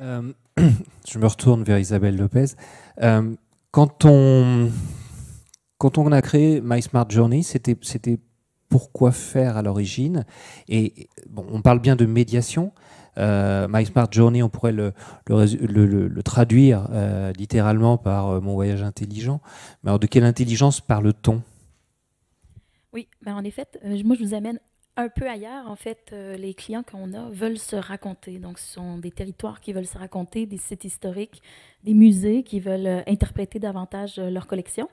Euh, je me retourne vers Isabelle Lopez. Euh, quand on, quand on a créé My Smart Journey, c'était pourquoi faire à l'origine? Et bon, on parle bien de médiation. My Smart Journey, on pourrait le traduire littéralement par mon voyage intelligent. Mais alors, de quelle intelligence parle-t-on? Oui, ben en effet, moi je vous amène un peu ailleurs. En fait, les clients qu'on a veulent se raconter. Donc, ce sont des territoires qui veulent se raconter, des sites historiques, des musées qui veulent interpréter davantage leur collection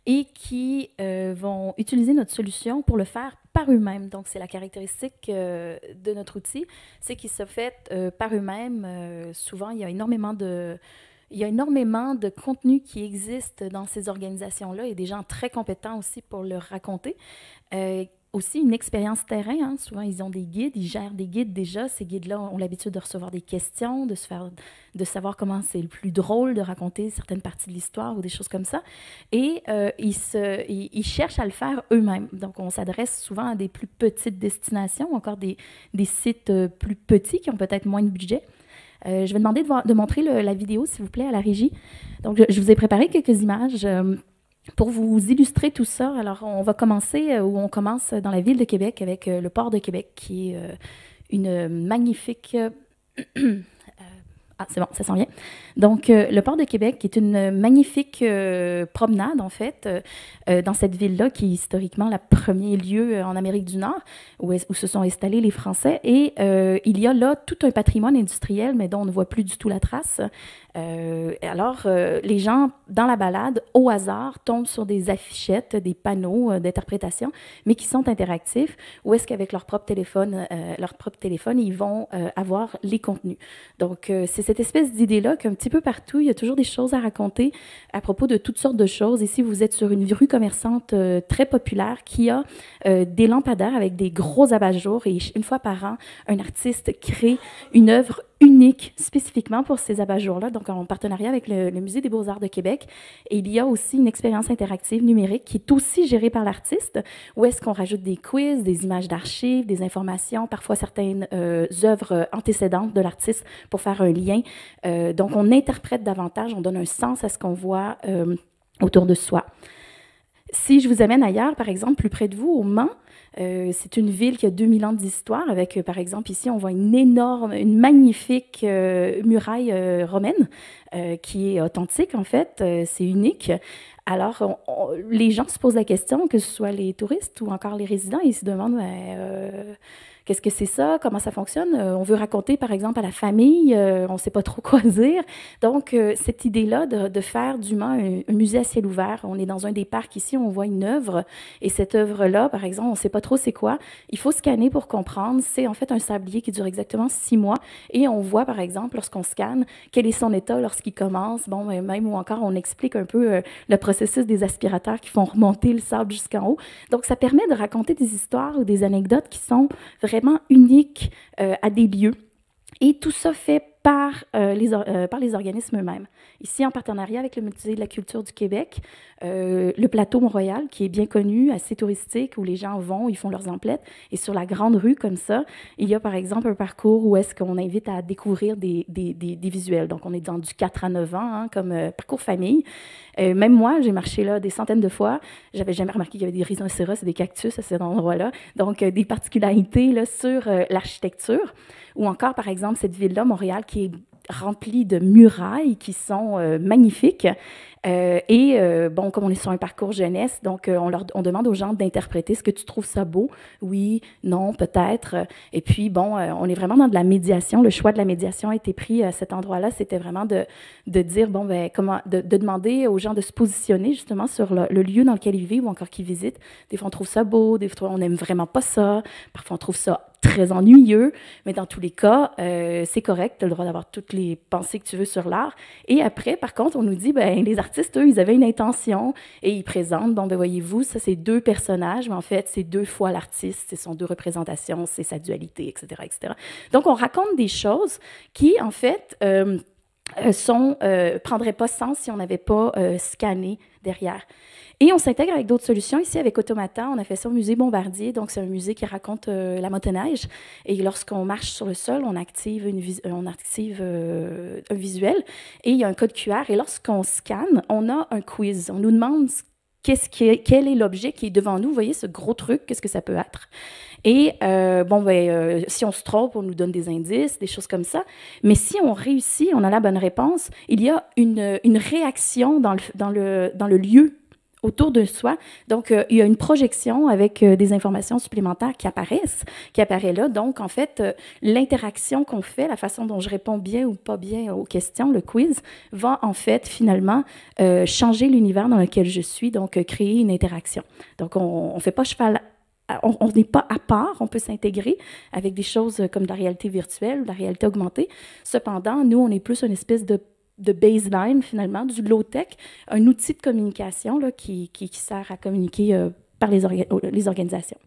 et qui vont utiliser notre solution pour le faire par eux-mêmes. Donc, c'est la caractéristique de notre outil, c'est qu'il se fait par eux-mêmes. Souvent, il y a énormément de contenu qui existe dans ces organisations-là et des gens très compétents aussi pour le raconter. Aussi une expérience terrain, hein. Souvent ils ont des guides, ils gèrent des guides déjà. Ces guides-là ont l'habitude de recevoir des questions, de savoir comment c'est le plus drôle de raconter certaines parties de l'histoire ou des choses comme ça. Et ils cherchent à le faire eux-mêmes. Donc on s'adresse souvent à des plus petites destinations, encore des sites plus petits qui ont peut-être moins de budget. Je vais demander de montrer la vidéo, s'il vous plaît, à la régie. Donc, je vous ai préparé quelques images pour vous illustrer tout ça. Alors, on va commencer, ou on commence dans la ville de Québec avec le port de Québec, qui est une magnifique... Ah, c'est bon, ça s'en vient. Donc, le port de Québec est une magnifique promenade, en fait, dans cette ville-là, qui est historiquement le premier lieu en Amérique du Nord, où se sont installés les Français. Et il y a là tout un patrimoine industriel, mais dont on ne voit plus du tout la trace. Les gens, dans la balade, au hasard, tombent sur des affichettes, des panneaux d'interprétation, mais qui sont interactifs, ou est-ce qu'avec leur propre téléphone, ils vont avoir les contenus. Donc, c'est cette espèce d'idée-là qu'un petit peu partout, il y a toujours des choses à raconter à propos de toutes sortes de choses. Ici, vous êtes sur une rue commerçante très populaire qui a des lampadaires avec des gros abat-jours, et une fois par an, un artiste crée une œuvre unique spécifiquement pour ces abat-jours-là, donc en partenariat avec le Musée des Beaux-Arts de Québec. Et il y a aussi une expérience interactive numérique qui est aussi gérée par l'artiste, où est-ce qu'on rajoute des quiz, des images d'archives, des informations, parfois certaines œuvres antécédentes de l'artiste pour faire un lien. Donc, on interprète davantage, on donne un sens à ce qu'on voit autour de soi. Si je vous amène ailleurs, par exemple, plus près de vous, au Mans, c'est une ville qui a 2000 ans d'histoire avec, par exemple, ici, on voit une magnifique muraille romaine qui est authentique, en fait. C'est unique. Alors, les gens se posent la question, que ce soit les touristes ou encore les résidents, ils se demandent qu'est-ce que c'est ça, comment ça fonctionne. On veut raconter, par exemple, à la famille, on ne sait pas trop quoi dire. Donc, cette idée-là de faire du Mans un musée à ciel ouvert, on est dans un des parcs ici, on voit une œuvre, et cette œuvre-là, par exemple, on ne sait pas trop c'est quoi. Il faut scanner pour comprendre. C'est en fait un sablier qui dure exactement 6 mois, et on voit, par exemple, lorsqu'on scanne, quel est son état lorsqu'il commence. Bon, même ou encore, on explique un peu le processus des aspirateurs qui font remonter le sable jusqu'en haut. Donc, ça permet de raconter des histoires ou des anecdotes qui sont vraiment uniques à des lieux. Et tout ça fait par les organismes eux-mêmes. Ici, en partenariat avec le Musée de la culture du Québec, le plateau Mont-Royal, qui est bien connu, assez touristique, où les gens vont, ils font leurs emplettes. Et sur la grande rue, comme ça, il y a par exemple un parcours où est-ce qu'on invite à découvrir des visuels. Donc, on est dans du 4 à 9 ans, hein, comme parcours famille. Même moi, j'ai marché là des centaines de fois. J'avais jamais remarqué qu'il y avait des rhinocéros et des cactus à cet endroit-là. Donc, des particularités là, sur l'architecture. Ou encore, par exemple, cette ville-là, Montréal, qui est remplie de murailles qui sont magnifiques. Bon, comme on est sur un parcours jeunesse, donc on demande aux gens d'interpréter. Est-ce que tu trouves ça beau? Oui, non, peut-être. Et puis, bon, on est vraiment dans de la médiation. Le choix de la médiation a été pris à cet endroit-là. C'était vraiment de dire, bon, ben, de demander aux gens de se positionner justement sur le lieu dans lequel ils vivent ou encore qu'ils visitent. Des fois, on trouve ça beau, des fois, on n'aime vraiment pas ça. Parfois, on trouve ça très ennuyeux, mais dans tous les cas, c'est correct, tu as le droit d'avoir toutes les pensées que tu veux sur l'art. Et après, par contre, on nous dit, ben les artistes, eux, ils avaient une intention et ils présentent, bon, ben voyez-vous, ça, c'est 2 personnages, mais en fait, c'est 2 fois l'artiste, ce sont 2 représentations, c'est sa dualité, etc., etc. Donc, on raconte des choses qui, en fait, prendraient pas sens si on n'avait pas scanné derrière. Et on s'intègre avec d'autres solutions. Ici, avec Automata, on a fait ça au musée Bombardier. Donc, c'est un musée qui raconte la motoneige. Et lorsqu'on marche sur le sol, on active un visuel et il y a un code QR. Et lorsqu'on scanne, on a un quiz. On nous demande quel est l'objet qui est devant nous. Vous voyez ce gros truc, qu'est-ce que ça peut être? Et si on se trompe, on nous donne des indices, des choses comme ça. Mais si on réussit, on a la bonne réponse, il y a une réaction dans le lieu autour de soi. Donc, il y a une projection avec des informations supplémentaires qui apparaît là. Donc, en fait, l'interaction qu'on fait, la façon dont je réponds bien ou pas bien aux questions, le quiz, va en fait finalement changer l'univers dans lequel je suis, donc créer une interaction. Donc, on ne fait pas cheval. On n'est pas à part, on peut s'intégrer avec des choses comme la réalité virtuelle ou la réalité augmentée. Cependant, nous, on est plus une espèce de baseline, finalement, du low-tech, un outil de communication là, qui sert à communiquer par les organisations.